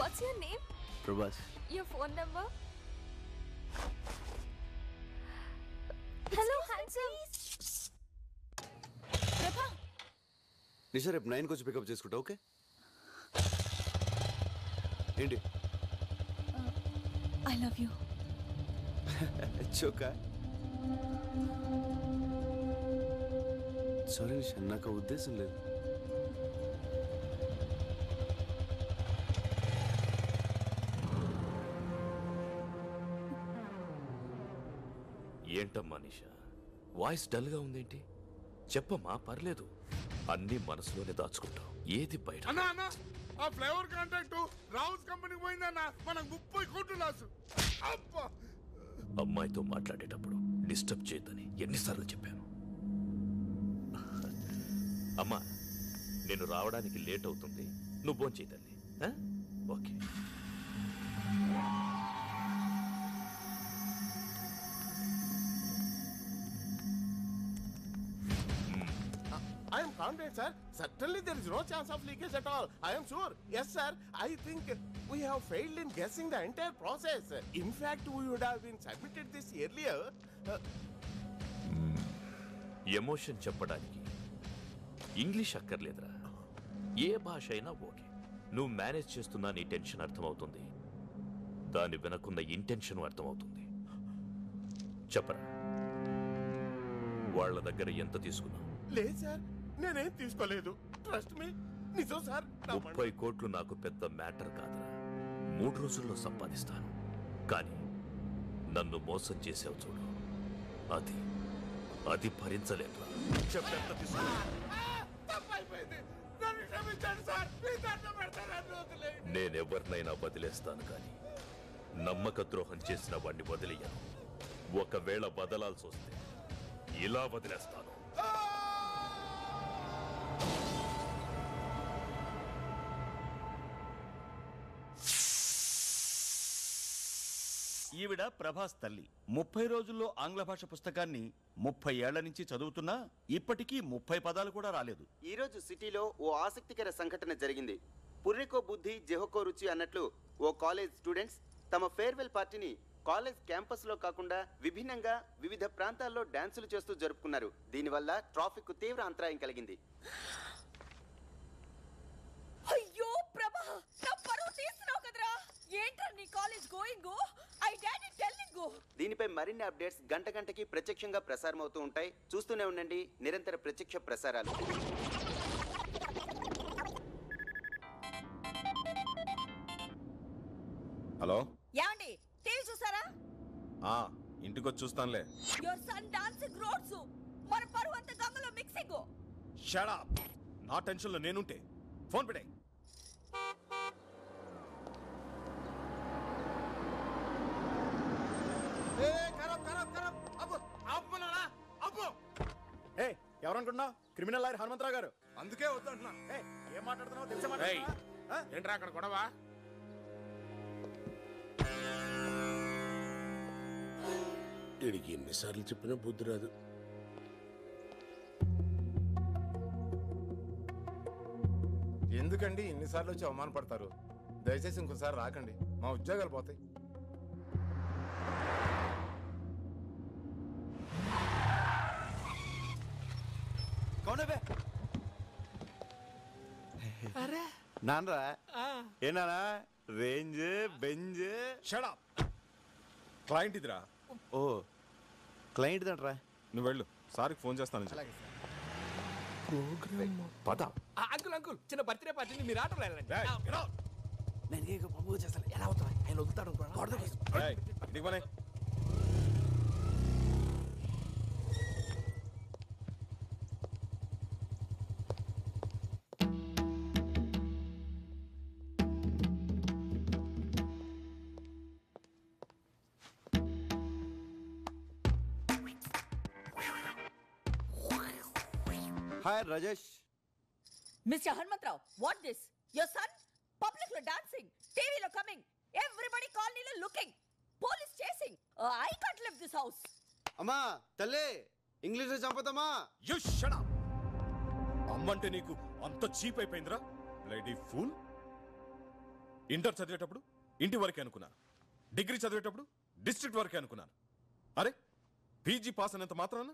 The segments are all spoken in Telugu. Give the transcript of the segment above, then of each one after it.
What's your name? Prabhas. Your phone number? Hello, handsome. Prabha. నిషా రేపు 9 వచ్చి పికప్ చేసుకుంటా ఓకే ఏంటి I love you. చోకా సారీ నిషా నాకు ఉద్దేశం లేదు ఏంటమ్మా నిషా వాయిస్ డల్ గా ఉందేంటి చెప్పమ్మా పర్లేదు అన్ని మనసులోనే దాచుకుంటావు ఏది బయట అన్నా ఆ ఫ్లేవర్ కాంట్రాక్ట్ రావుస్ కంపెనీకి పోయిందన్నా మనకు 30 కోట్లు లాసు అమ్మాయితో మాట్లాడేటప్పుడు డిస్టర్బ్ చేయొద్దని ఎన్నిసార్లు చెప్పాను అమ్మా నేను రావడానికి లేట్ అవుతుంది నువ్వు భోంచేయి తల్లి okay I am confident, sir. Certainly there is no chance of leakage at all. I am sure. Yes, sir. I think we have failed in guessing the entire process. In fact, we would have been submitted this earlier. Emotion చెప్పడానికి ఇంగ్లీష్ అక్కర్లేదురా ఏ భాష అయినా ఓకే నువ్వు మేనేజ్ చేస్తున్నా నీ టెన్షన్ అర్థమవుతుంది దాని వెనకున్న ఇంటెన్షన్ అర్థమవుతుంది చెప్పరా వాళ్ళ దగ్గర ఎంత తీసుకున్నావు లేదు సార్ నేనేం తీసుకోలేదు ట్రస్ట్ మీ నిజం సార్ 30 కోట్లు నాకు పెద్ద మ్యాటర్ కాదురా 3 రోజుల్లో సంపాదిస్తాను కానీ నన్ను మోసం చేసావు చూడు అది భరించలేదురా చెప్పెంత నేనెవరినైనా వదిలేస్తాను కానీ నమ్మక ద్రోహం చేసిన వాడిని వదిలేయను ఒకవేళ వదలాల్సి వస్తే ఇలా వదిలేస్తాను ఈవిడ ప్రభాస్ తల్లి 30 రోజుల్లో ఆంగ్ల భాష పుస్తకాన్ని 30 ఏళ్ల నుంచి చదువుతున్నా ఇప్పటికీ 30 పదాలు కూడా రాలేదు. ఈ రోజు సిటీలో ఓ ఆసక్తికర సంఘటన జరిగింది. పుర్రెకో బుద్ధి జెహోకో రుచి అన్నట్లు ఓ కాలేజ్ స్టూడెంట్స్ తమ ఫేర్వెల్ పార్టీని కాలేజ్ క్యాంపస్ లో కాకుండా విభిన్నంగా వివిధ ప్రాంతాల్లో డాన్సులు చేస్తూ జరుపుకున్నారు. దీనివల్ల ట్రాఫిక్ తీవ్ర అంతరాయం కలిగింది. అయ్యో ప్రభా నా పరువు తీస్తున్నావు కదరా ఏంట్రా నీ college going I daddy telling దీనిపై మరిన్ని అప్డేట్స్ గంటకి ప్రత్యక్షంగా ప్రసారం అవుతూ ఉంటాయి. చూస్తూనే ఉండండి నిరంతర ప్రత్యక్ష ప్రసారాలు. హలో యాండి టీవీ చూసారా ఇంటికి వచ్చి చూస్తానులే. యువర్ సన్ డాన్సింగ్ రోడ్స్ మన పరువు అంత గంగలో మిక్సింగ్. షట్ అప్ నా టెన్షన్ లో నేనుంటే ఫోన్ పెట్టే. ఎవరనుకుంటున్నావు క్రిమినల్ లాయర్ హనుమంతరావు గారు. అందుకే వద్దంటున్నా. ఏం మాట్లాడుతున్నావు తెలుసా? ఏంట్రా అక్కడ గొడవ? వీడికి ఎన్నిసార్లు చెప్పినా బుద్ధి రాదు. ఎందుకండి ఇన్నిసార్లు వచ్చి అవమానపడతారు? దయచేసి ఇంకోసారి రాకండి, మా ఉద్యోగాలు పోతాయి. నాన్నరా ఏనా range Benz. Shut up. Client ఇదిరా. ఓ క్లయింట్ దంట్రా. నువ్వు వెళ్ళు, సార్కి ఫోన్ చేస్తాను. పద. అంకుల్ చిన్న బర్త్డే పార్టీని మీరు ఆటో వెళ్ళండి. నేను ఏ పండుగ చేస్తాను ఎలా అవుతా ఆయన వదులుతాడు ఇంటికి పోనీ. Hi Rajesh. Mr. Hanmantrao, what this? Your son? Public lo dancing, TV lo coming, everybody colony lo looking, police chasing. I can't leave this house. అమ్మా తల్లి ఇంగ్లీష్ లో చంపుతామా? You shut up. అమ్మంటే నీకు అంత చీప్ అయిపోయిందిరా బ్లడీ ఫూల్. ఇంటర్ చదివేటప్పుడు ఇంటి వరకే అనుకున్నాను, డిగ్రీ చదివేటప్పుడు డిస్ట్రిక్ట్ వరకే అనుకున్నాను. అరే పీజీ పాస్ అయినంత మాత్రాన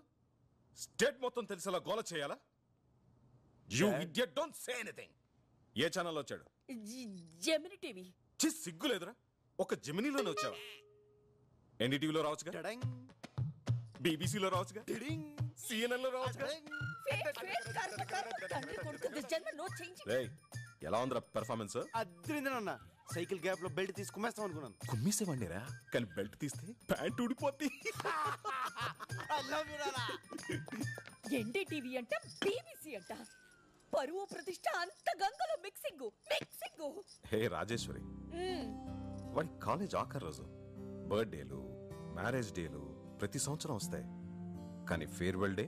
స్టేట్ మొత్తం తెలిసేలా గోల చేయాలా? You idiot, don't say anything. ఏ ఛానల్లో వచ్చాడు? Gemini TV. సిగ్గు లేదురా, ఒక జెమినీలోనే వచ్చావా? ఎన్డీటీవీలో రావచ్చుగా, బీబీసీలో రావచ్చుగా, సిఎన్ఎన్ లో రావచ్చుగా. ఎలా ఉందిరా పెర్ఫార్మెన్స్? అద్రిందనన్నా, సైకిల్ గ్యాప్ లో బెల్ట్ తీసి కుమ్మేస్తాం అనుకున్నాను. కుమ్మేసేవాడిరా, కానీ బెల్ట్ తీస్తే ప్యాంట్ ఊడిపోద్ది. ఎన్డీటీవీ అంట, బీబీసీ అంట, పరువు ప్రతిష్ట అంత గంగలో మిక్సింగ్. హే రాజేశ్వరి, వాడి కాలేజ్ ఆఖరి రోజు, బర్త్డేలు, మ్యారేజ్ డేలు ప్రతి సంవత్సరం వస్తాయి, కానీ ఫేర్వెల్ డే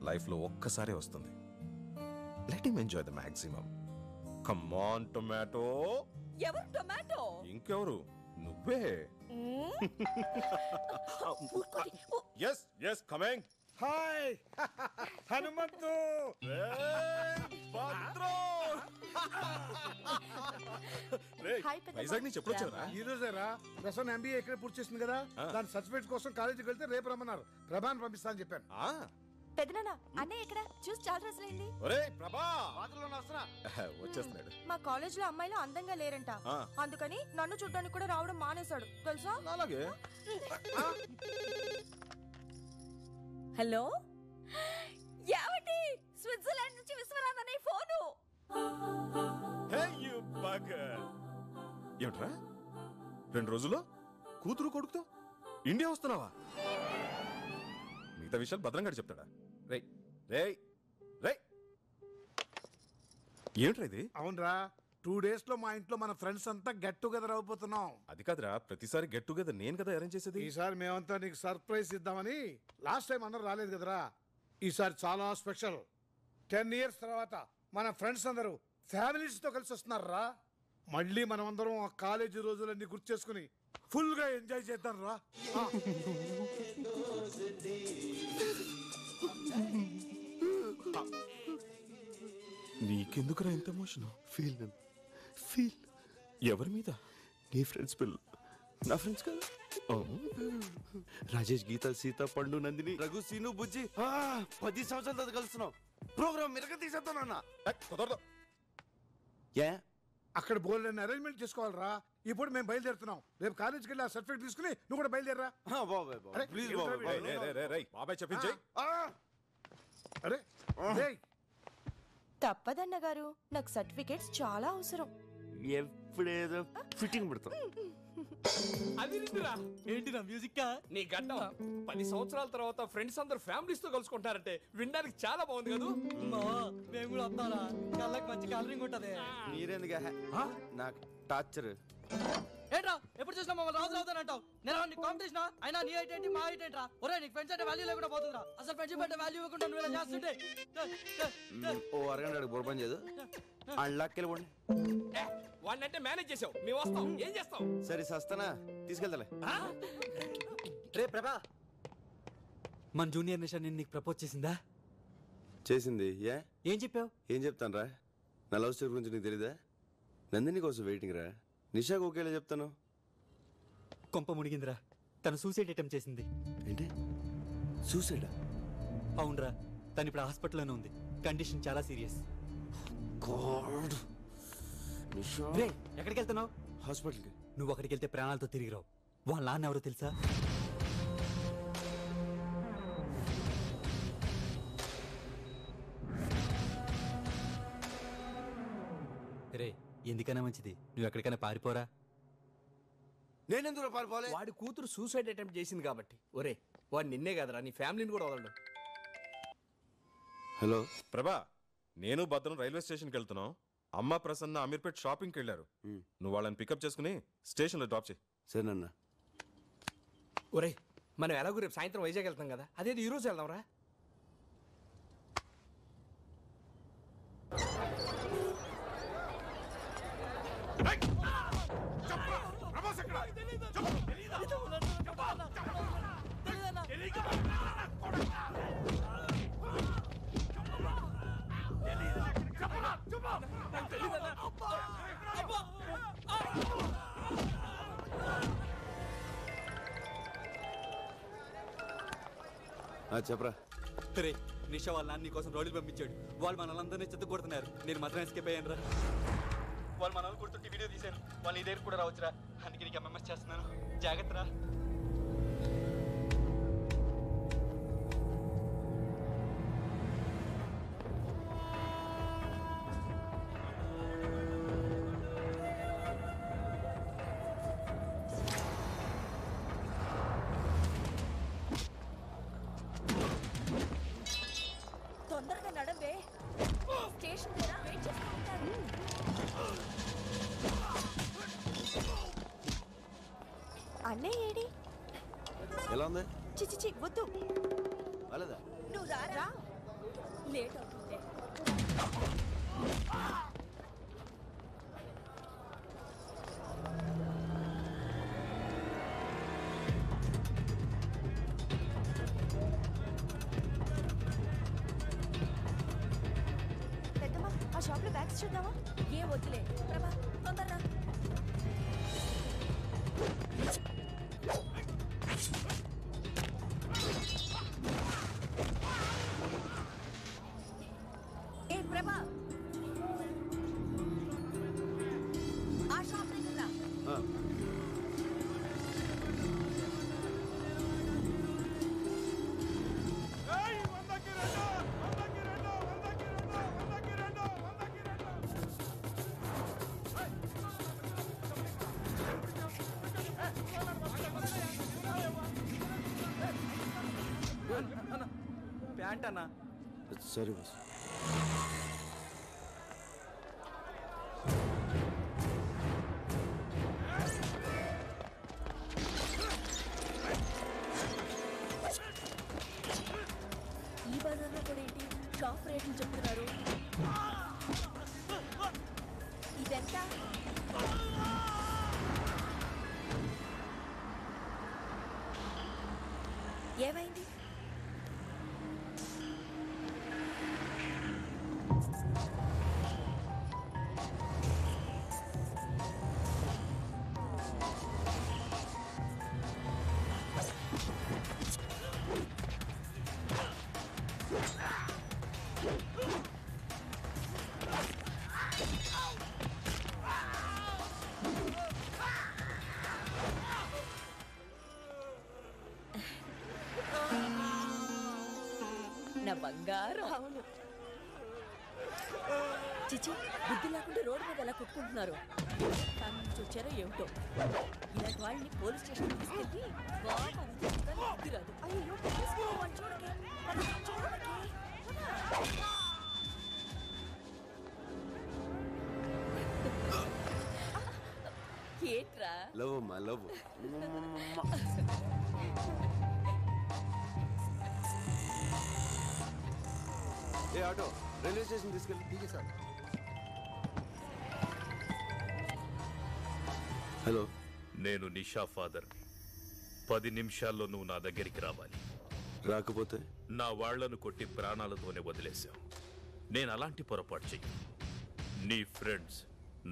లైఫ్ లో ఒక్కసారే వస్తుంది. Let him enjoy the maximum. Come on tomato. ఎవరు టొమాటో? ఇంకెవరు, నువ్వే. Yes yes coming. Hi Hanumanthu. Vizag నుంచి ఎప్పుడు వచ్చారా? ఈ రోజేరా. ప్రసన్న ఎంబీఏ ఇక్కడ పూర్తి చేసింది కదా, దాని సర్టిఫికేట్ కోసం కాలేజీకి వెళ్తే రేపు రమ్మన్నారు. ప్రభాని పంపిస్తా అని చెప్పాను. పెదనాన్న, అన్నయ్య ఎక్కడ? చూసి చాలా రోజులైంది. ఒరేయ్ ప్రభా, వచ్చేస్తున్నాడు. మా కాలేజ్ లో అమ్మాయిలు అందంగా లేరంట, అందుకని నన్ను చూడడానికి కూడా రావడం మానేశాడు తెలుసా. అలాగే. హలో, ఏమండి? స్విట్జర్లాండ్ నుంచి విశ్వనాథ్ అనే ఫోను. ఏమిట్రా 2 రోజుల్లో కూతురు కొడుకుతో ఇండియా వస్తున్నావా? మిగతా విషయాలు భద్రంగా చెప్తాడా? రే రే రే, ఏమిట్రా ఇది? అవునరా, 2 days లో మా ఇంట్లో మన ఫ్రెండ్స్ అంతా గెట్ టుగెదర్ అయిపోతున్నాం. అది కాదురా, ప్రతిసారి గెట్ టుగెదర్ నేను కదా అరేంజ్ చేసేది. ఈసారి మేమంతా నీకు సర్ప్రైజ్ ఇద్దామని. లాస్ట్ టైం అందరూ రాలేదు కదరా, ఈసారి చాలా స్పెషల్. 10 years తర్వాత మన ఫ్రెండ్స్ అందరూ ఫ్యామిలీస్ తో కలిసి వస్తున్నారా. మళ్ళీ మనం అందరం ఆ కాలేజీ రోజులన్నీ గుర్తు చేసుకుని ఫుల్ గా ఎంజాయ్ చేద్దాం రా. నీకెందుకురా ఇంత ఎమోషన్? ఫీల్ ఎవరి మీద? నీ ఫ్రెండ్స్ పిల్లలు. నా ఫ్రెండ్స్ కదా, రాజేష్, గీత, సీత, పండు, నందిని, రఘు, సీను, బుజ్జి. 10 సంవత్సరాల తర్వాత కలుస్తున్నాం. ప్రోగ్రామ్ మిరక తీసేస్తానన్నా. కుదరదు. ఏ అక్కడ బోల్డ్ అరేంజ్మెంట్ చేసుకోవాలరా. ఇప్పుడు మేము బయలుదేరుతున్నాం. రేపు కాలేజీకి వెళ్ళి ఆ సర్టిఫికేట్ తీసుకుని నువ్వు కూడా బయలుదేరరా. బాబాయ్ చెప్పించాయి. అరే తప్పదన్న గారు, నాకు సర్టిఫికేట్స్ చాలా అవసరం. ఎప్పుడేదో ఫిట్టింగ్ పెడతాం. ఏంటి నా మ్యూజిక్ నీ గడ్డం 10 సంవత్సరాల తర్వాత ఫ్రెండ్స్ అందరు ఫ్యామిలీస్ తో కలుసుకుంటారంటే వినడానికి చాలా బాగుంది కదా. మేము కూడా వస్తారా, కళ్ళకి మంచి కలరింగ్ ఉంటది. మీరెందుకు నాకు టార్చర్? ఏంట్రా ఎప్పుడు చూసినా మమ్మల్ని రాజు రావుతానంటావు. నేను కాంపిటీషన్ అయినా నీ హైట్ ఏంటి, మా హైట్ ఏంట్రా? ఒరే నీకు ఫ్రెండ్స్ అంటే వాల్యూ లేకుండా పోతుందిరా. అసలు ఫ్రెండ్షిప్ అంటే వాల్యూ ఇవ్వకుండా నువ్వు ఇలా చేస్తుంటే. ఓ అరగంట బోర్పని చేయదు. అళ్ళకెళ్ళిపోండి. వాడినంటే మేనేజ్ చేసావు, మేము వస్తాం. ఏం చేస్తాం? సరే సస్తానా, తీసుకెళ్తాలే. రే ప్రభా, మన జూనియర్ నిషా నేను నీకు ప్రపోజ్ చేసిందా? చేసింది. ఏం చెప్పావు? ఏం చెప్తాను రా, నా లవ్ స్టోరీ గురించి నీకు తెలీదా? నందిని కోసం వెయిటింగ్ రా. నిషాకు ఒకేలా చెప్తాను. కొంప మునిగిందిరా, తను సూసైడ్ అటెంప్ట్ చేసింది. ఏంటి సూసైడా? అవునరా, తను ఇప్పుడు హాస్పిటల్లోనే ఉంది. కండిషన్ చాలా సీరియస్. ఎక్కడికి వెళ్తున్నావు? హాస్పిటల్కి. నువ్వు అక్కడికి వెళ్తే ప్రాణాలతో తిరిగి రావు. వాళ్ళ నాన్న ఎవరో తెలుసా? రే, ఎందుకైనా మంచిది నువ్వు ఎక్కడికైనా పారిపోరా. నేనెందుకు పారిపోలే? వాడి కూతురు సూసైడ్ అటెంప్ట్ చేసింది కాబట్టి. ఒరే వాడు నిన్నే కదరా, నీ ఫ్యామిలీని కూడా వదలడు. హలో ప్రభా, నేను భద్రం రైల్వే స్టేషన్కి వెళ్తున్నాం. అమ్మ ప్రసన్న అమీర్పేట్ షాపింగ్కి వెళ్ళారు. నువ్వు వాళ్ళని పికప్ చేసుకుని స్టేషన్లో డ్రాప్ చేయి. సరేనన్నా. ఒరే మనం ఎలాగో రేపు సాయంత్రం వైజాగ్ వెళ్తాం కదా, అదేది ఈ రోజు వెళ్దాం రా. చెప్పరా. రే నిషా వాళ్ళ నాన్న కోసం రోడ్లు పంపించాడు. వాళ్ళు మనల్ని చెత్త కొడుతున్నారు. నేను మాత్రం ఎస్కేప్ అయ్యాను రా. వాళ్ళు మనల్ని కొడుతుంటే వీడియో తీశాను. వాళ్ళు నీ దగ్గర కూడా రావచ్చురా. అందుకే నీకు ఎంఎంఎస్ చేస్తున్నాను. జాగ్రత్త రా. తొందరగా నడవే. స్టేషన్ దగ్గర వెయిట్ చేస్తూ ఉంటారు. అన్నయ్య ఏడి? ఎలా ఉంది? చిచి వద్దు. అలాదా? నువ్వు రారా. లేట్ అవుతుంది. పెద్దమ్మా ఆ షాప్ లో బ్యాగ్స్ చూద్దామా? ఏ వద్దులే ప్రభా, తొందరగా. ఏ ప్రభా, ఆ షాప్ దగ్గర రా. ప్యాంట్ అన్నా. సరే బాస్. ఈ బజార్లో కూడా ఏంటి షాప్ రేట్లు చెప్తున్నారు? ఇదెంత? ఏమైంది? నా బంగారం. అవును. చిచి, బుద్ధి లేకుండా రోడ్డు మీద ఎలా కొట్టుకుంటున్నారు. దాని నుంచి వచ్చారో ఏమిటో. ఇలాంటి వాళ్ళని పోలీస్ స్టేషన్ తీసుకెళ్ళి బాగా ఉద్యోగాలు బుద్ధి రాదు. అయ్యో వాడు చూడకే, చూడకే. ఏంట్రా? లవ్ అమ్మా, లవ్. ఏ ఆటో, రైల్వే స్టేషన్ తీసుకెళ్ళి. ఠీకే సార్. హలో, నేను నిషా ఫాదర్. 10 నిమిషాల్లో నువ్వు నా దగ్గరికి రావాలి. రాకపోతే నా వాళ్లను కొట్టి ప్రాణాలతోనే వదిలేశావు. నేను అలాంటి పొరపాటు చెయ్యి. నీ ఫ్రెండ్స్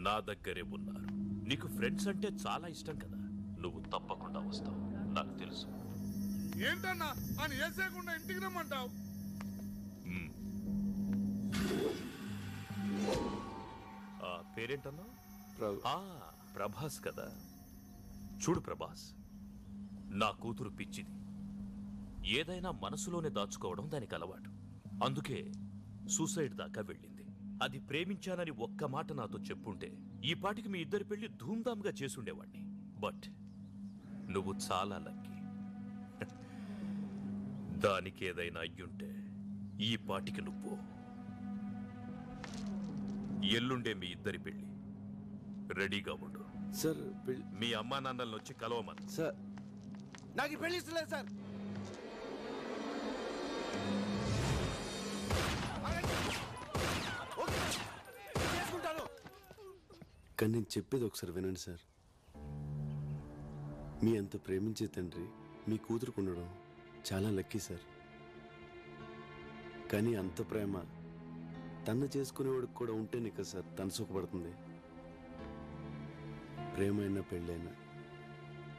నా దగ్గరే ఉన్నారు. నీకు ఫ్రెండ్స్ అంటే చాలా ఇష్టం కదా. నువ్వు తప్పకుండా వస్తావు, నాకు తెలుసు. ఏంటన్నా అని వేసేయకుండా ఇంటికి రమ్మంటావు? ఆ పేరేంటన్నా? ప్రభాస్ కదా. చూడు ప్రభాస్, నా కూతురు పిచ్చిది. ఏదైనా మనసులోనే దాచుకోవడం దానికి అలవాటు. అందుకే సూసైడ్ దాకా వెళ్ళింది. అది ప్రేమించానని ఒక్క మాట నాతో చెప్పుంటే ఈ పాటికి మీ ఇద్దరి పెళ్లి ధూమ్ధామ్గా చేసుండేవాణ్ణి. బట్ నువ్వు చాలా లక్కీ. దానికి ఏదైనా అయ్యుంటే ఈ పాటికి నువ్వు. ఎల్లుండే మీ ఇద్దరి పెళ్లి. రెడీగా ఉండు. సార్, మీ అమ్మా నాన్నలను వచ్చి కలవమని. సార్, నాకు పెళ్లి ఇస్తలేదు సార్. కానీ నేను చెప్పేది ఒకసారి వినండి సార్. మీ అంత ప్రేమించే తండ్రి మీ కూతురుకు ఉండడం చాలా లక్కీ సార్. కానీ అంత ప్రేమ తను చేసుకునేవాడికి కూడా ఉంటేనే కదా సార్ తను సుఖపడుతుంది. ప్రేమ అయినా పెళ్ళైనా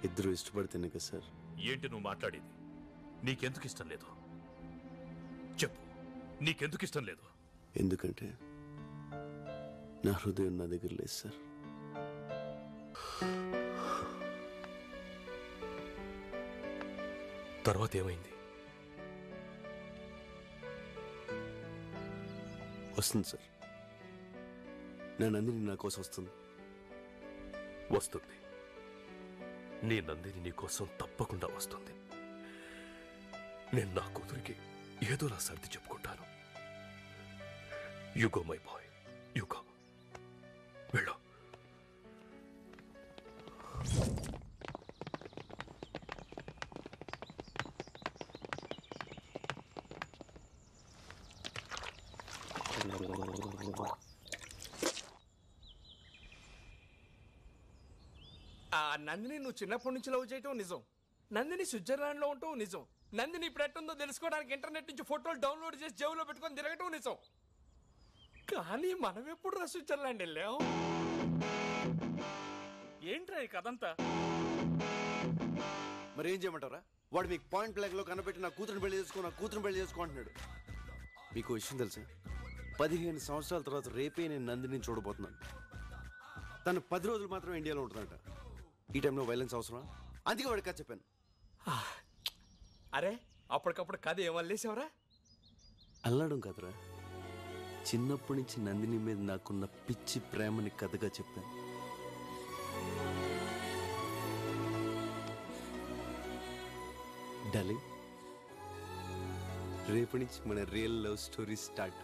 ఇద్దరు ఇష్టపడితేనే కదా సార్. ఏంటి నువ్వు మాట్లాడేది? నీకెందుకు ఇష్టం లేదు? నీకెందుకు ఇష్టం లేదు? ఎందుకంటే నా హృదయం నా దగ్గర లేదు సార్. తర్వాత ఏమైంది? వస్తుంది సార్, నా నందిని నా కోసం వస్తుంది. వస్తుంది. నీ నందిని నీ కోసం తప్పకుండా వస్తుంది. నేను నా కూతురికి ఏదోలా సర్ది చెప్పుకుంటాను. యుగో మై బాయ్, యుగో. వెళ్ళు. నందిని నువ్వు చిన్నప్పటి నుంచి లవ్ చేయటం నిజం. నందిని స్విట్జర్లాండ్ లో ఉంటావు నిజం. నందిని ఇప్పుడు ఎట్టుందో తెలుసుకోవడానికి ఇంటర్నెట్ నుంచి ఫోటోలు డౌన్లోడ్ చేసి జేబులో పెట్టుకొని తిరగటం నిజం. కానీ మనం ఎప్పుడు రా స్విట్జర్లాండ్ వెళ్ళాం? ఏంట్రా ఈ కథంతా? మరి ఏం చేయమంటారా? వాడు మీకు పాయింట్ బ్లాక్ లో కనబెట్టి నా కూతురుని పెళ్లి చేసుకో అంటున్నాడు. మీకు విషయం తెలుసా? 15 సంవత్సరాల తర్వాత రేపే నేను నందిని చూడబోతున్నాను. తను 10 రోజులు మాత్రం ఇండియాలో ఉంటుందంట. ఈ టైంలో వైలెన్స్ అవసరం? అందుకే వాడికి కథ చెప్పాను. అరే అప్పటికప్పుడు కథ ఏమల్లేసావరా? అల్లాడం కదరా, చిన్నప్పటి నుంచి నందిని మీద నాకున్న పిచ్చి ప్రేమని కథగా చెప్పాను. డార్లింగ్, రేపటి నుంచి మన రియల్ లవ్ స్టోరీ స్టార్ట్.